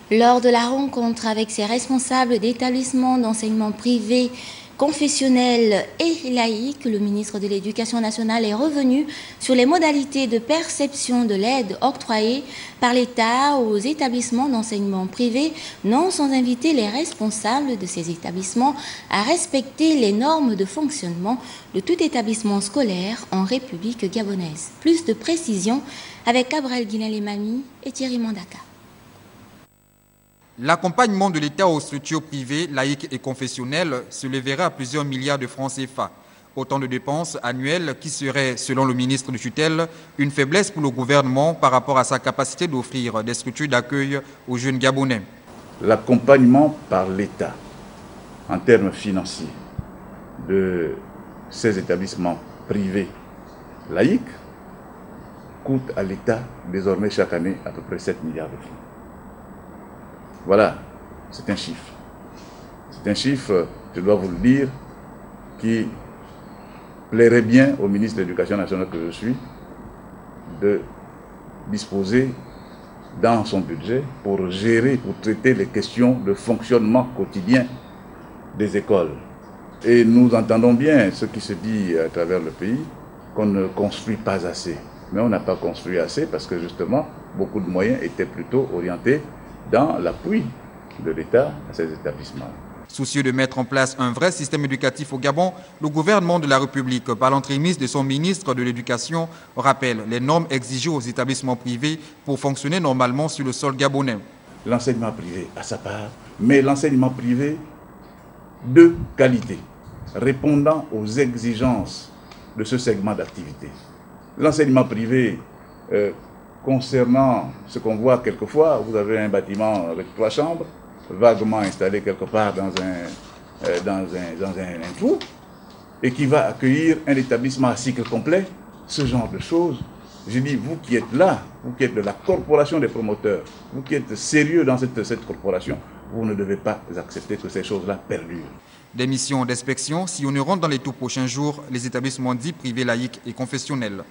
Lors de la rencontre avec ses responsables d'établissements d'enseignement privé, confessionnel et laïque, le ministre de l'Éducation nationale est revenu sur les modalités de perception de l'aide octroyée par l'État aux établissements d'enseignement privé, non sans inviter les responsables de ces établissements à respecter les normes de fonctionnement de tout établissement scolaire en République gabonaise. Plus de précisions avec Gabriel Guinel-Emami et Thierry Mandaka. L'accompagnement de l'État aux structures privées, laïques et confessionnelles se lèverait à plusieurs milliards de francs CFA. Autant de dépenses annuelles qui seraient, selon le ministre de tutelle, une faiblesse pour le gouvernement par rapport à sa capacité d'offrir des structures d'accueil aux jeunes Gabonais. L'accompagnement par l'État en termes financiers de ces établissements privés laïques coûte à l'État désormais chaque année à peu près 7 milliards de francs. Voilà, c'est un chiffre. C'est un chiffre, je dois vous le dire, qui plairait bien au ministre de l'Éducation nationale que je suis de disposer dans son budget pour gérer, pour traiter les questions de fonctionnement quotidien des écoles. Et nous entendons bien ce qui se dit à travers le pays, qu'on ne construit pas assez. Mais on n'a pas construit assez parce que justement, beaucoup de moyens étaient plutôt orientés dans l'appui de l'État à ces établissements. Soucieux de mettre en place un vrai système éducatif au Gabon, le gouvernement de la République, par l'entremise de son ministre de l'Éducation, rappelle les normes exigées aux établissements privés pour fonctionner normalement sur le sol gabonais. L'enseignement privé a sa part, mais l'enseignement privé de qualité, répondant aux exigences de ce segment d'activité. L'enseignement privé concernant ce qu'on voit quelquefois, vous avez un bâtiment avec 3 chambres, vaguement installé quelque part dans un trou, et qui va accueillir un établissement à cycle complet, ce genre de choses. Je dis, vous qui êtes là, vous qui êtes de la corporation des promoteurs, vous qui êtes sérieux dans cette corporation, vous ne devez pas accepter que ces choses-là perdurent. Des missions d'inspection sillonneront dans les tout prochains jours les établissements dits privés laïques et confessionnels.